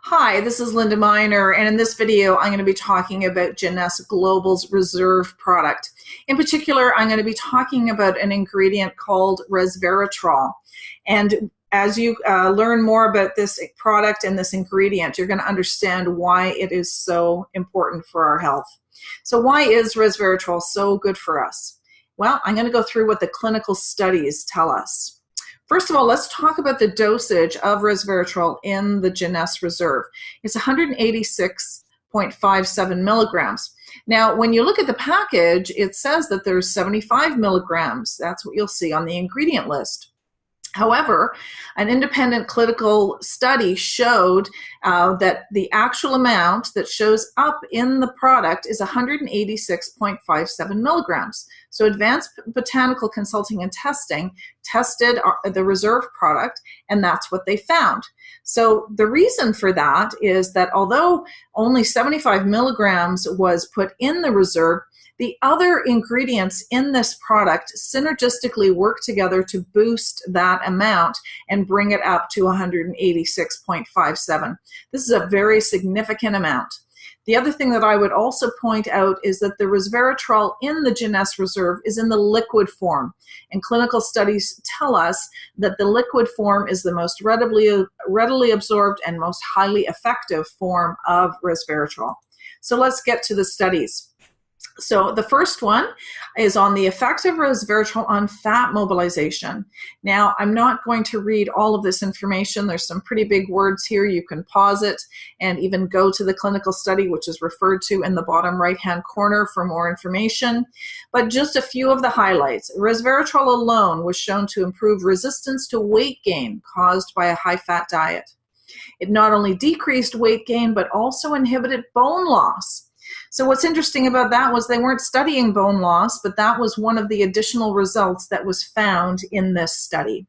Hi, this is Linda Miner, and in this video, I'm going to be talking about Jeunesse Global's Reserve product. In particular, I'm going to be talking about an ingredient called resveratrol. And as you learn more about this product and this ingredient, you're going to understand why it is so important for our health. So why is resveratrol so good for us? Well, I'm going to go through what the clinical studies tell us. First of all, let's talk about the dosage of resveratrol in the Jeunesse Reserve. It's 186.57 milligrams. Now, when you look at the package, it says that there's 75 milligrams. That's what you'll see on the ingredient list. However, an independent clinical study showed that the actual amount that shows up in the product is 186.57 milligrams. So Advanced Botanical Consulting and Testing tested the Reserve product, and that's what they found. So the reason for that is that although only 75 milligrams was put in the Reserve, the other ingredients in this product synergistically work together to boost that amount and bring it up to 186.57. This is a very significant amount. The other thing that I would also point out is that the resveratrol in the Jeunesse Reserve is in the liquid form, and clinical studies tell us that the liquid form is the most readily absorbed and most highly effective form of resveratrol. So let's get to the studies. So the first one is on the effect of resveratrol on fat mobilization. Now, I'm not going to read all of this information. There's some pretty big words here. You can pause it and even go to the clinical study, which is referred to in the bottom right-hand corner for more information. But just a few of the highlights. Resveratrol alone was shown to improve resistance to weight gain caused by a high-fat diet. It not only decreased weight gain, but also inhibited bone loss. So what's interesting about that was they weren't studying bone loss, but that was one of the additional results that was found in this study.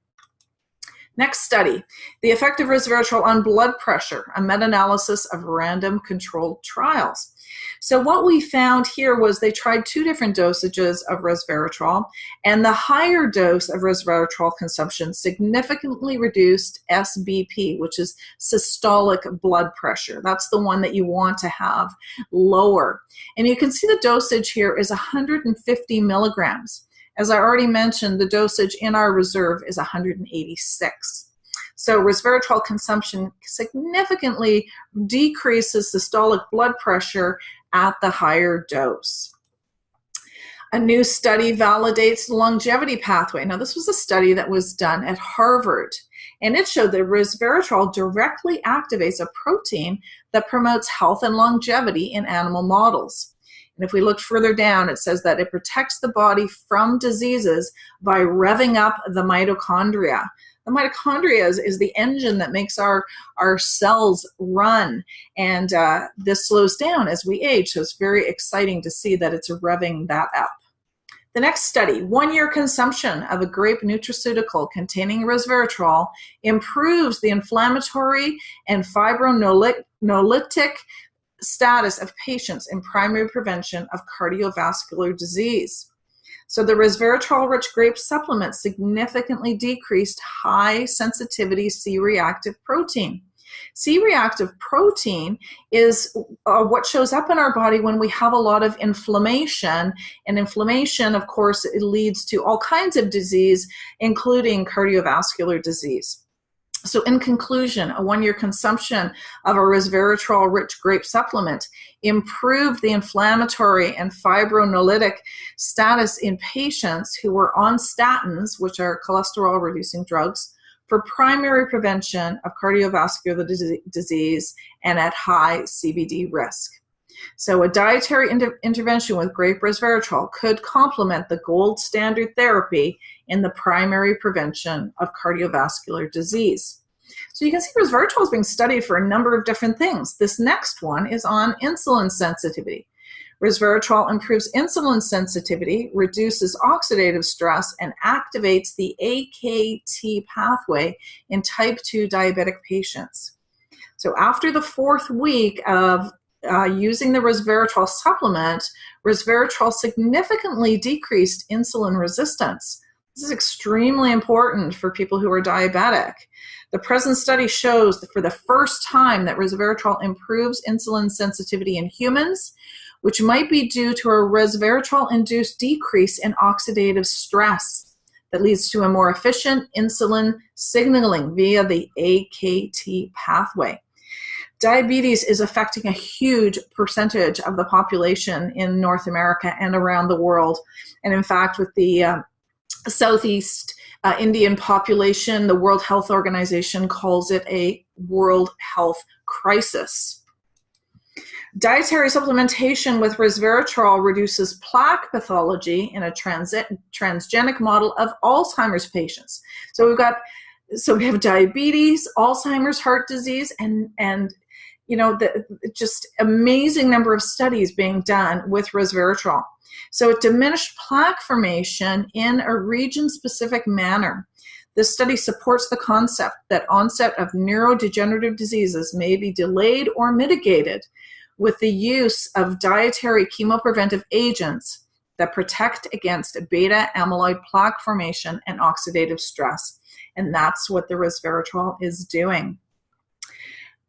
Next study, the effect of resveratrol on blood pressure, a meta-analysis of random controlled trials. So what we found here was they tried two different dosages of resveratrol, and the higher dose of resveratrol consumption significantly reduced SBP, which is systolic blood pressure. That's the one that you want to have lower. And you can see the dosage here is 150 milligrams. As I already mentioned, the dosage in our reserve is 186. So resveratrol consumption significantly decreases systolic blood pressure at the higher dose. A new study validates the longevity pathway. Now, this was a study that was done at Harvard, and it showed that resveratrol directly activates a protein that promotes health and longevity in animal models. And if we look further down, it says that it protects the body from diseases by revving up the mitochondria. The mitochondria is the engine that makes our cells run, and this slows down as we age, so it's very exciting to see that it's revving that up. The next study, 1-year consumption of a grape nutraceutical containing resveratrol improves the inflammatory and fibrinolytic status of patients in primary prevention of cardiovascular disease. So the resveratrol-rich grape supplement significantly decreased high-sensitivity C-reactive protein. C-reactive protein is what shows up in our body when we have a lot of inflammation, and inflammation, of course, it leads to all kinds of disease, including cardiovascular disease. So in conclusion, a 1-year consumption of a resveratrol-rich grape supplement improved the inflammatory and fibrinolytic status in patients who were on statins, which are cholesterol-reducing drugs, for primary prevention of cardiovascular disease and at high CVD risk. So a dietary intervention with grape resveratrol could complement the gold standard therapy in the primary prevention of cardiovascular disease. So you can see resveratrol is being studied for a number of different things. This next one is on insulin sensitivity. Resveratrol improves insulin sensitivity, reduces oxidative stress, and activates the AKT pathway in type 2 diabetic patients. So after the 4th week of using the resveratrol supplement, resveratrol significantly decreased insulin resistance. This is extremely important for people who are diabetic. The present study shows that for the first time that resveratrol improves insulin sensitivity in humans, which might be due to a resveratrol-induced decrease in oxidative stress that leads to a more efficient insulin signaling via the AKT pathway. Diabetes is affecting a huge percentage of the population in North America and around the world. And in fact, with the Southeast Indian population, the World Health Organization calls it a world health crisis. Dietary supplementation with resveratrol reduces plaque pathology in a transgenic model of Alzheimer's patients. So we have diabetes, Alzheimer's, heart disease, and you know, just amazing number of studies being done with resveratrol. So it diminished plaque formation in a region-specific manner. This study supports the concept that onset of neurodegenerative diseases may be delayed or mitigated with the use of dietary chemopreventive agents that protect against beta amyloid plaque formation and oxidative stress. And that's what the resveratrol is doing.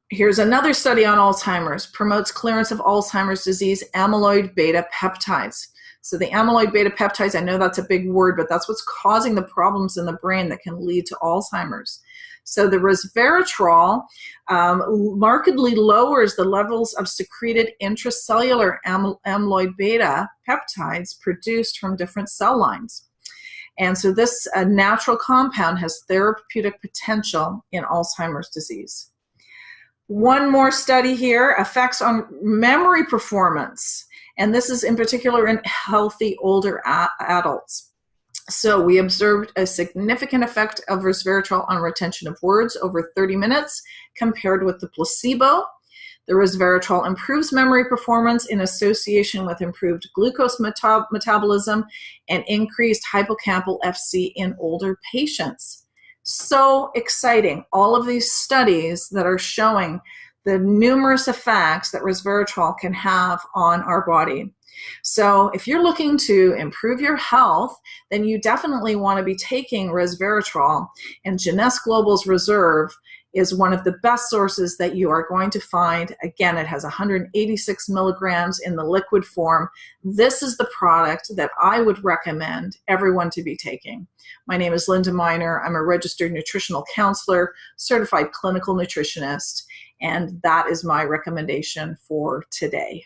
Here's another study on Alzheimer's, promotes clearance of Alzheimer's disease amyloid beta peptides. So the amyloid beta peptides, I know that's a big word, but that's what's causing the problems in the brain that can lead to Alzheimer's. So the resveratrol markedly lowers the levels of secreted intracellular amyloid beta peptides produced from different cell lines. And so this natural compound has therapeutic potential in Alzheimer's disease. One more study here, effects on memory performance. And this is in particular in healthy older adults. So we observed a significant effect of resveratrol on retention of words over 30 minutes compared with the placebo. The resveratrol improves memory performance in association with improved glucose metabolism and increased hippocampal FC in older patients. So exciting. All of these studies that are showing the numerous effects that resveratrol can have on our body. So if you're looking to improve your health, then you definitely want to be taking resveratrol, and Jeunesse Global's Reserve is one of the best sources that you are going to find. Again, it has 186 milligrams in the liquid form. This is the product that I would recommend everyone to be taking. My name is Linda Miner. I'm a registered nutritional counselor, certified clinical nutritionist, and that is my recommendation for today.